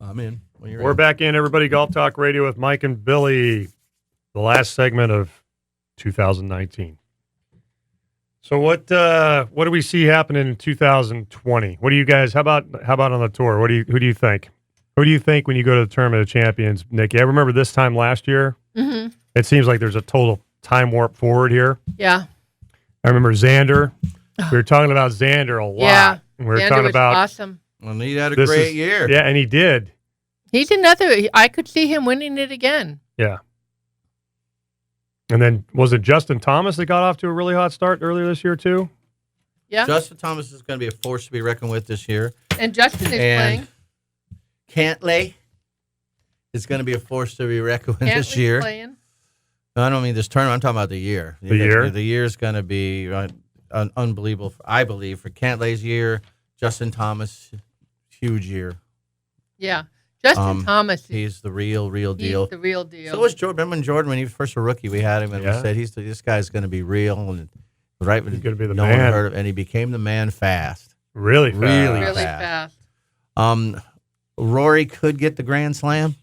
I'm in. We're back in, everybody. Golf Talk Radio with Mike and Billy. The last segment of 2019. So what do we see happening in 2020? What do you guys? How about on the tour? Who do you think? Who do you think when you go to the Tournament of Champions, Nikki? I remember this time last year. Mm-hmm. It seems like there's a total time warp forward here. Yeah. I remember Xander. We were talking about Xander a lot. Yeah. And we were Xander talking was about awesome. Well, he had a great year. Yeah, and he did. He's another. I could see him winning it again. Yeah. And then was it Justin Thomas that got off to a really hot start earlier this year too? Yeah. Justin Thomas is going to be a force to be reckoned with this year. And Justin is playing. Cantlay is going to be a force to be reckoned with this Cantlay's year. playing. No, I don't mean this tournament. I'm talking about the year. The year? The year is going to be unbelievable, I believe, for Cantlay's year. Justin Thomas, huge year. Yeah. Justin Thomas. He's the real deal. He's the real deal. So was Jordan. Remember when Jordan, when he was first a rookie, we had him and we said, this guy's going to be real. And right when he's going to be the no man. one heard of, and he became the man fast. Really fast. Really fast. Rory could get the Grand Slam.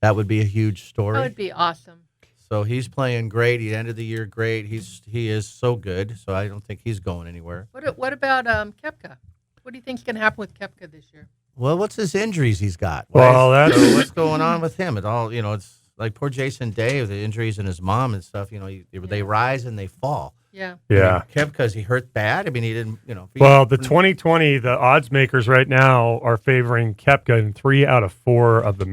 That would be a huge story. That would be awesome. So he's playing great. He ended the year great. He is so good. So I don't think he's going anywhere. What about Koepka? What do you think's going to happen with Koepka this year? Well, what's his injuries he's got? What's going on with him? It all, it's like poor Jason Day with the injuries and his mom and stuff. They rise and they fall. Yeah. Yeah. Koepka, is he hurt bad? I mean, he didn't. Well, the 2020, the odds makers right now are favoring Koepka in 3 out of 4 of the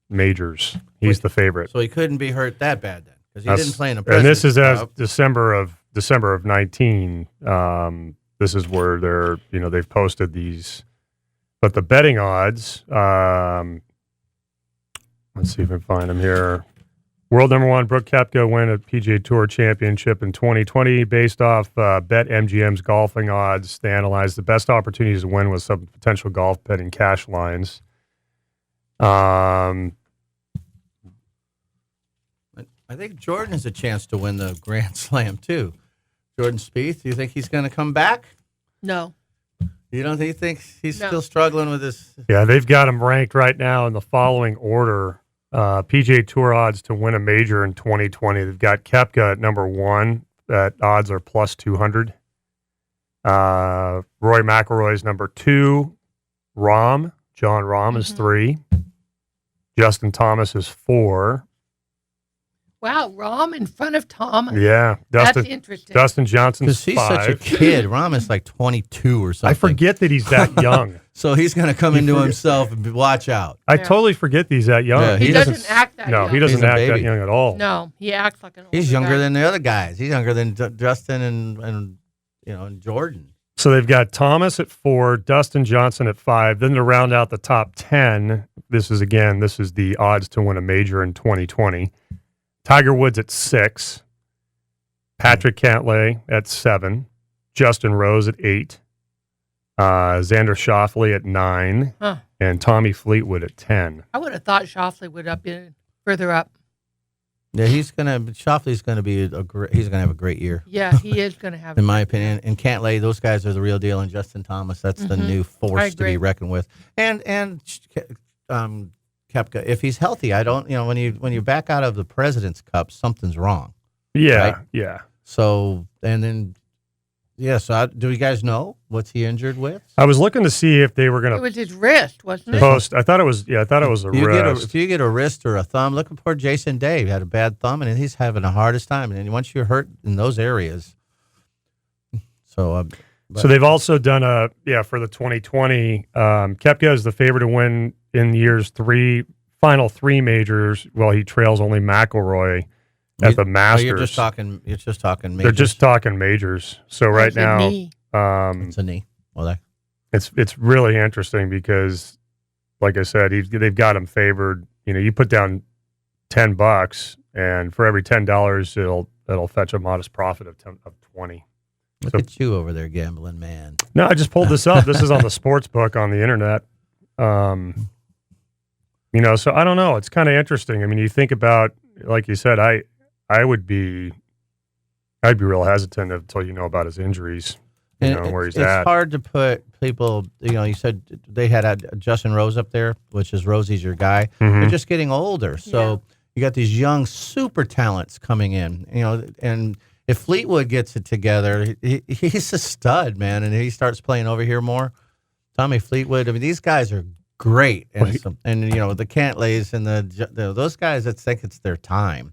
majors. He's the favorite. So he couldn't be hurt that bad then, because he didn't play in a. And this is as December of 19. This is where they've posted these, but the betting odds. Let's see if I can find them here. World number 1 Brooke Koepka win a PGA Tour Championship in 2020 based off BetMGM's golfing odds. They analyzed the best opportunities to win with some potential golf betting cash lines. I think Jordan has a chance to win the Grand Slam too. Jordan Spieth, do you think he's going to come back? No. You don't think he's still struggling with this? Yeah, they've got him ranked right now in the following order. PGA Tour odds to win a major in 2020. They've got Koepka at number 1. That odds are plus 200. Roy McIlroy's number 2. Jon Rahm is 3. Justin Thomas is 4. Wow, Rahm in front of Thomas. Yeah, that's interesting. Dustin Johnson's 5. Because he's such a kid. Rahm is like 22 or something. I forget that he's that young. So he's going to come into himself and watch out. I totally forget he's that young. Yeah, he doesn't act that young. No, he doesn't act baby. that young at all. No, he acts like an older He's younger guy. than the other guys. He's younger than Justin and Jordan. So they've got Thomas at 4, Dustin Johnson at 5. Then to round out the top 10, this is the odds to win a major in 2020. Tiger Woods at 6, Patrick Cantlay at 7, Justin Rose at 8, Xander Schauffele at 9, and Tommy Fleetwood at 10. I would have thought Schauffele would have been further up. Yeah, Schauffele's going to be he's going to have a great year. Yeah, he is going to have. In my opinion, and Cantlay, those guys are the real deal, and Justin Thomas, that's the new force to be reckoned with. And Koepka, if he's healthy, I don't, when you back out of the President's Cup, something's wrong. Yeah, right? yeah. So, and then, do you guys know what's he injured with? I was looking to see if they were going to. It was his wrist, wasn't it? Post. I thought it was a wrist. If you get a wrist or a thumb, look at poor Jason Day. He had a bad thumb, and he's having the hardest time. And once you're hurt in those areas, so they've also done for the 2020. Koepka is the favorite to win in year's final 3 majors. Well, he trails only McIlroy at the Masters. You're just talking majors. They're just talking majors. So right now, it's a knee. Well, it's really interesting because, like I said, they've got him favored. You put down $10, and for every $10, it'll fetch a modest profit of 20. Look at you over there gambling, man. No, I just pulled this up. This is on the sports book on the internet. So I don't know. It's kind of interesting. I mean, you think about, like you said, I'd be real hesitant until you know about his injuries. And where he's it's at. hard to put people, you said they had Justin Rose up there, which is Rosie's your guy. Mhm. They're just getting older. So you got these young super talents coming in, and if Fleetwood gets it together, he's a stud, man, and he starts playing over here more. Tommy Fleetwood, I mean, these guys are great. And the Cantlays and those guys, I think it's their time.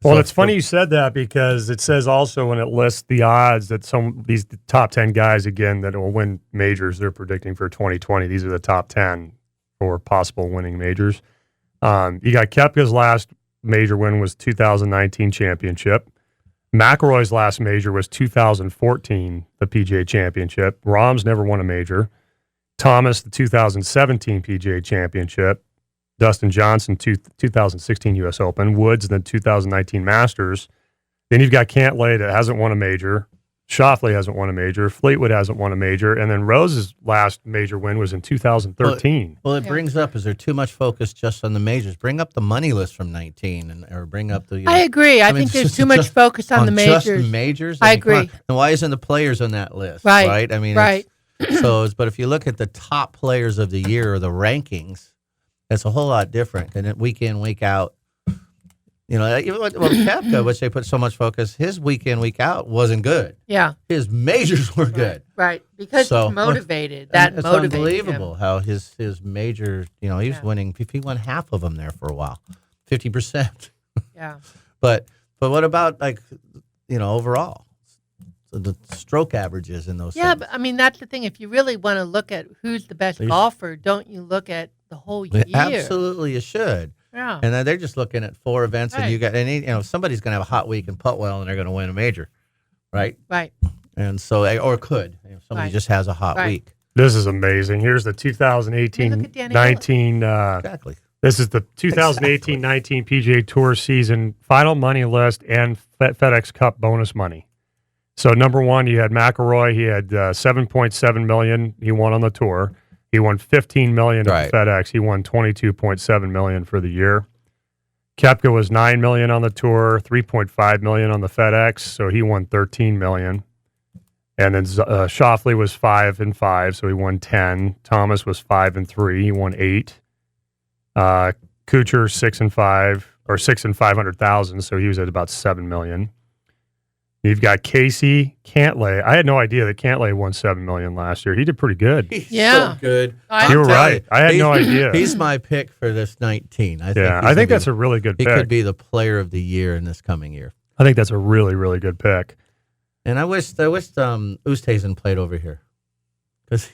Well, So it's funny you said that because it says also when it lists the odds that these top 10 guys, again, that will win majors, they're predicting for 2020. These are the top 10 for possible winning majors. You got Koepka's last major win was 2019 championship. McIlroy's last major was 2014, the PGA championship. Rahm's never won a major. Thomas, the 2017 PGA championship. Dustin Johnson, 2016 U.S. Open. Woods, the 2019 Masters. Then you've got Cantlay that hasn't won a major. Schauffele hasn't won a major. Fleetwood hasn't won a major. And then Rose's last major win was in 2013. Well, it brings up, is there too much focus just on the majors? Bring up the money list from 19 or bring up the... I agree. I think there's too much focus on the majors. Just the majors? I agree. And why isn't the players on that list? Right. I mean, right. But if you look at the top players of the year or the rankings, it's a whole lot different. And week in, week out, even Koepka, which they put so much focus, his week in, week out wasn't good. Yeah. His majors were good. Right. Because he's motivated. It's motivated unbelievable him. how his major, he was winning, he won half of them there for a while, 50%. Yeah. But what about overall? So the stroke averages in those things. But I mean, that's the thing. If you really want to look at who's the best golfer, don't you look at the whole year? Absolutely, you should. Yeah. And then they're just looking at 4 events, Right. and you got somebody's going to have a hot week and putt well, and they're going to win a major, right? Right. And so, or could if somebody Right. just has a hot Right. week. This is amazing. Here's the 2018-19. Exactly. This is the 2018-19 PGA Tour season final money list and FedEx Cup bonus money. So number one, you had McIlroy. He had $7.7 million. He won on the tour. He won $15 million at the FedEx. He won $22.7 million for the year. Koepka was $9 million on the tour, $3.5 million on the FedEx, so he won $13 million. And then Schauffele was 5-5, so he won 10. Thomas was 5-3, he won 8. Kuchar 6-5, or 6,500,000, so he was at about $7 million. You've got Casey Cantlay. I had no idea that Cantlay won $7 million last year. He did pretty good. He's so good. You were right. I had no idea. He's my pick for this 19. I think that's a really good pick. He could be the player of the year in this coming year. I think that's a really, really good pick. And I wish Oosthuizen played over here because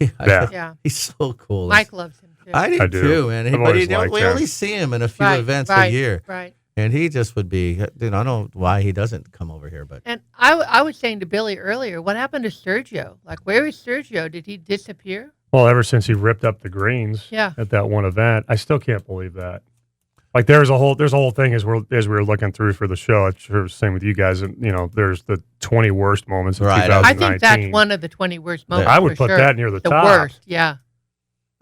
he's so cool. Mike loves him too. I do too, man. But we only see him in a few events a year. Right. And he just would be, I don't know why he doesn't come over here. But And I was saying to Billy earlier, what happened to Sergio? Like, where is Sergio? Did he disappear? Well, ever since he ripped up the greens at that one event, I still can't believe that. Like there's a whole thing as we were looking through for the show. It's sure the same with you guys. There's the 20 worst moments of 2019. I think that's one of the 20 worst moments. I would put that near the top. The worst, yeah.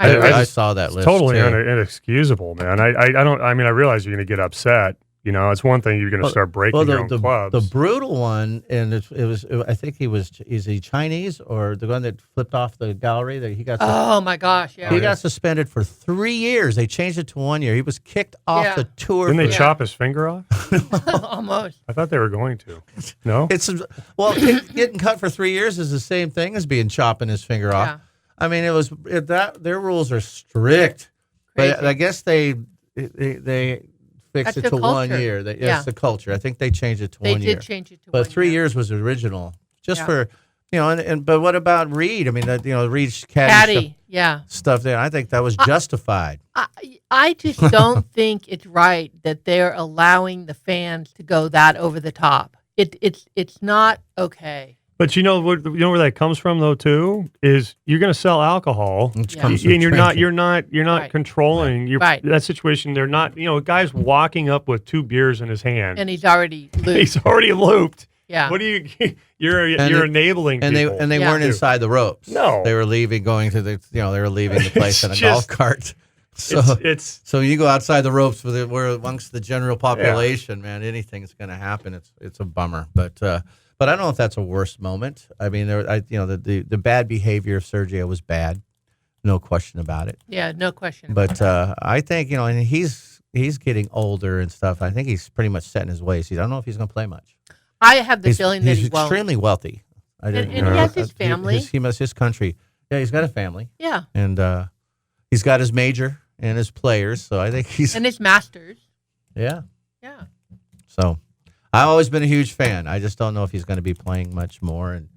I saw that list. Totally inexcusable, man. I realize you're going to get upset. It's one thing you're going to start breaking your own clubs. The brutal one, and it was. I think is he Chinese or the one that flipped off the gallery that he got? Oh my gosh! Yeah, he got suspended for 3 years. They changed it to 1 year. He was kicked off the tour. Didn't they chop his finger off? Almost. I thought they were going to. No. Getting cut for 3 years is the same thing as chopping his finger off. Yeah. I mean, their rules are strict, Crazy. but I guess they fixed it to 1 year. It's the culture. I think they changed it to 1 year. They did change it to 1 year. But 3 years was original, just for but what about Reed? I mean, Reed's caddy stuff there. I think that was justified. I just don't think it's right that they're allowing the fans to go that over the top. It's not okay. But you know where that comes from though too is you're going to sell alcohol, and you're not controlling that situation. They're not. A guy's walking up with 2 beers in his hand, and he's already looped. He's already looped. Yeah. What do you? You're enabling people. And they weren't inside the ropes. No, they were leaving, going to the. They were leaving the place in a golf cart. So so you go outside the ropes we're amongst the general population, man. Anything's going to happen. It's a bummer, but But I don't know if that's a worse moment. I mean, the bad behavior of Sergio was bad, no question about it. Yeah, no question. But I think and he's getting older and stuff. I think he's pretty much set in his ways. I don't know if he's going to play much. I have the feeling that he's he won't. extremely wealthy. And he has his family. His country. Yeah, he's got a family. Yeah. And he's got his major and his players. So I think he's and his masters. Yeah. Yeah. So I've always been a huge fan. I just don't know if he's going to be playing much more, and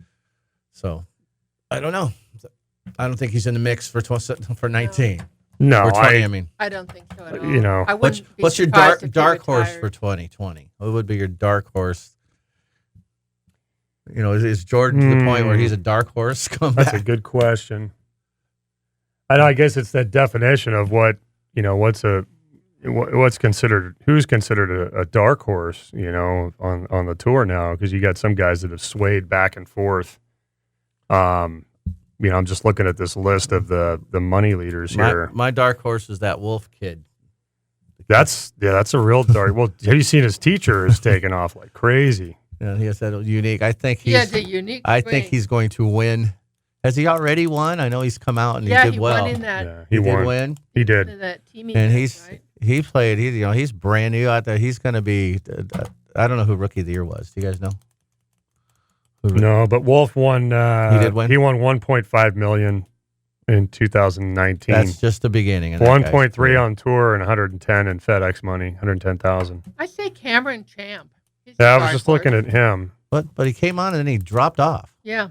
so I don't know. I don't think he's in the mix for 19. No, or 20. I mean, I don't think so at all. You know, what's your dark horse for 2020? What would be your dark horse? Is Jordan to the point where he's a dark horse? That's a good question. I guess it's that definition of who's considered a dark horse, on the tour now, because you got some guys that have swayed back and forth. I'm just looking at this list of the money leaders here. My dark horse is that Wolf kid. That's a real dark. Well, have you seen his teacher is taking off like crazy? Yeah, he has that unique. I think he has a unique. I think he's going to win. Has he already won? I know he's come out and he did well. Won in that. Yeah, he did win. He did. That team and right? he played. He's brand new out there. He's going to be. I don't know who Rookie of the Year was. Do you guys know? No, but Wolf won. He did win. He won $1.5 million in 2019. That's just the beginning. 1.3 on tour and 110 in FedEx money. 110,000. I say Cameron Champ. I was just looking at him. But he came on and then he dropped off. Yeah.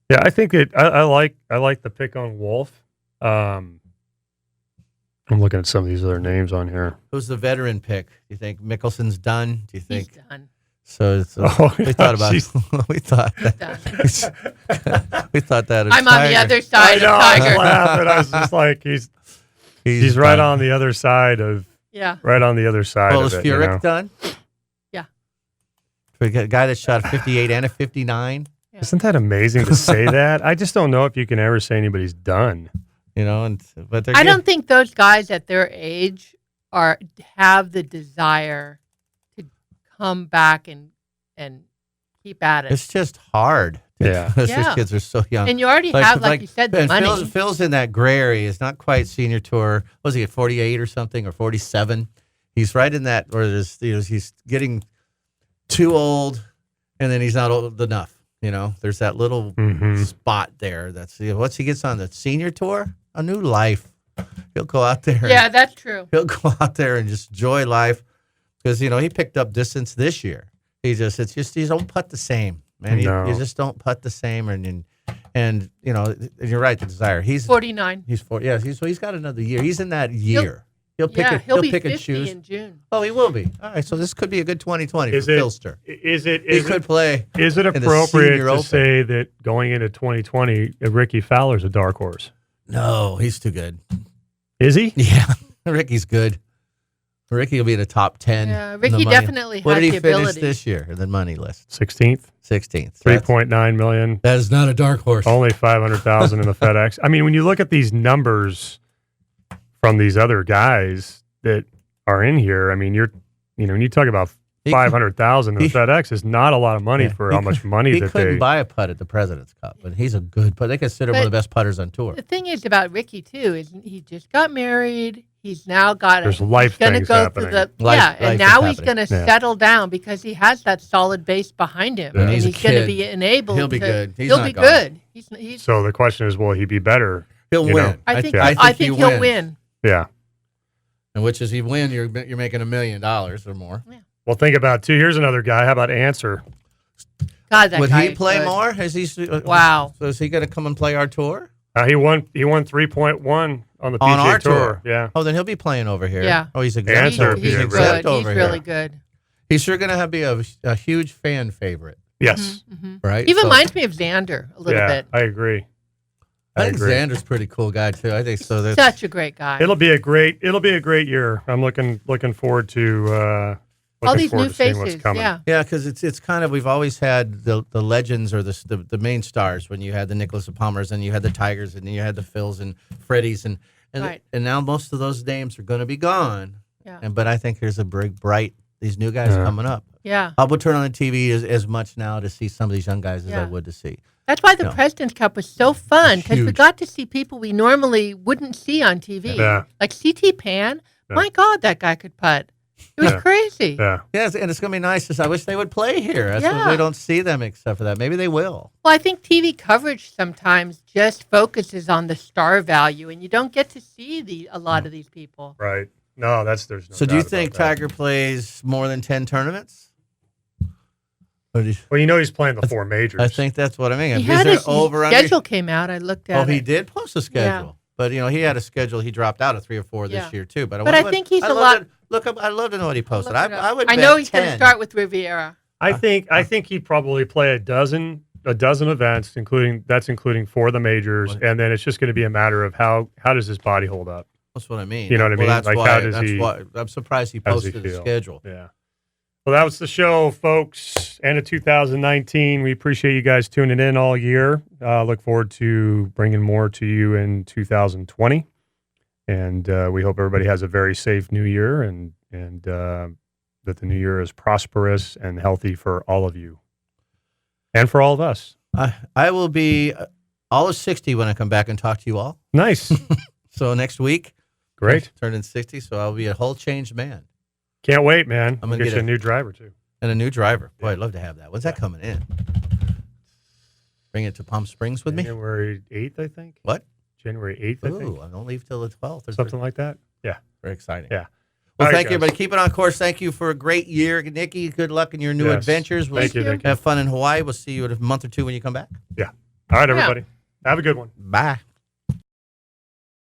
Yeah, I think I like the pick on Wolf. I'm looking at some of these other names on here. Who's the veteran pick? Do you think Mickelson's done? Do you think he's done? So we thought about we thought that I'm on the other side of Tiger. I was laughing. I was just like he's right on the other side of right on the other side. Well, is Furyk done? Yeah, for a guy that shot 58 and a 59. Yeah. Isn't that amazing to say that? I just don't know if you can ever say anybody's done. But I don't think those guys at their age have the desire to come back and keep at it. It's just hard. Yeah. These kids are so young. And you already have, like you said, the money. Phil's in that gray area. It's not quite senior tour. Was he at 48 or something, or 47? He's right in that where he's getting too old, and then he's not old enough. There's that little spot there. That's once he gets on the senior tour, a new life. He'll go out there. Yeah, that's true. He'll go out there and just enjoy life because he picked up distance this year. You don't putt the same, man. You just don't putt the same, and you're right. The desire. He's 49. He's 40. Yeah, he's got another year. He's in that year. He'll pick be pick 50 and choose. in June. Oh, he will be. All right, so this could be a good 2020 for Philster. He could play. Is it appropriate to say that going into 2020, Ricky Fowler's a dark horse? No, he's too good. Is he? Yeah, Ricky's good. Ricky will be in the top 10. Yeah, Ricky definitely has the ability. What did he finish this year in the money list? 16th. 3.9 million. That is not a dark horse. Only 500,000 in the FedEx. I mean, when you look at these numbers from these other guys that are in here, I mean, when you talk about 500,000 in the FedEx is not a lot of money for how much money he couldn't buy a putt at the President's Cup, but he's a good putt. They consider him one of the best putters on tour. The thing is about Ricky too is he just got married. He's now got. There's life things happening. And now he's going to settle down because he has that solid base behind him, and he's going to be enabled. He'll be good. He'll be good. So the question is, will he be better? He'll win. I think he'll win. Yeah. And which is he win, you're making $1 million or more. Yeah. Well, think about too. Here's another guy. How about Answer? God, would he play more? Is he? Wow. So is he going to come and play our tour? He won 3.1 on the PGA Tour. Yeah. Oh, then he'll be playing over here. Yeah. Oh, he's exempt. He's exempt over here. He's really good. He's sure going to be a huge fan favorite. Yes. Right. He reminds me of Xander a little bit. I agree. I think Xander's a pretty cool guy too. I think so. Such a great guy. It'll be a great year. I'm looking forward to all these new faces. Yeah, because it's kind of, we've always had the legends or the main stars when you had the Nicholas Palmers and you had the Tigers and then you had the Phils and Freddies and now most of those names are going to be gone. Yeah. But I think there's a bright these new guys coming up. Yeah. I would turn on the TV as much now to see some of these young guys as I would to see. That's why the President's Cup was so fun, because we huge. got to see people we normally wouldn't see on TV. Yeah. Like C.T. Pan. My God, that guy could putt. It was crazy. Yeah. Yes, and it's going to be nice. I wish they would play here. That's Yeah. what we don't see them except for that. Maybe they will. Well, I think TV coverage sometimes just focuses on the star value, and you don't get to see a lot of these people. Right. No, there's no So do you doubt think about that. Tiger plays more than 10 tournaments? Or do you- Well, he's playing the 4 majors. I think that's what I mean. He Is had there his schedule came out. I looked at Oh, it. he did post a schedule. But, he had a schedule. He dropped out of 3 or 4 this year, too. But I think he's a lot. I'd love to know what he posted. Look it up. I would I know bet he's going to 10. start with Riviera. I think he'd probably play a dozen events, including 4 of the majors, and then it's just going to be a matter of how does his body hold up. That's what I mean. You know what I mean? That's Like, why, how does that's he- why I'm surprised he how does he posted the feel? schedule. Yeah. Well, that was the show, folks. End of 2019. We appreciate you guys tuning in all year. Look forward to bringing more to you in 2020. And we hope everybody has a very safe new year and that the new year is prosperous and healthy for all of you and for all of us. I will be all of 60 when I come back and talk to you all. Nice. So next week, Great. turning 60, so I'll be a whole changed man. Can't wait, man. I'm I'm gonna going to get get a- a new driver, too. And a new driver. Boy, I'd love to have that. When's that coming in? Bring it to Palm Springs with me? January 8th, I think. What? January 8th, I think. Ooh, I don't leave till the 12th. Or Something like that. Yeah. Very exciting. Yeah. Well, All right, thank you, guys. everybody. Keep it on course. Thank you for a great year. Nikki, good luck in your new Yes. adventures. We'll Thank you. have fun in Hawaii. We'll see you in a month or 2 when you come back. All right, everybody. Have a good one. Bye.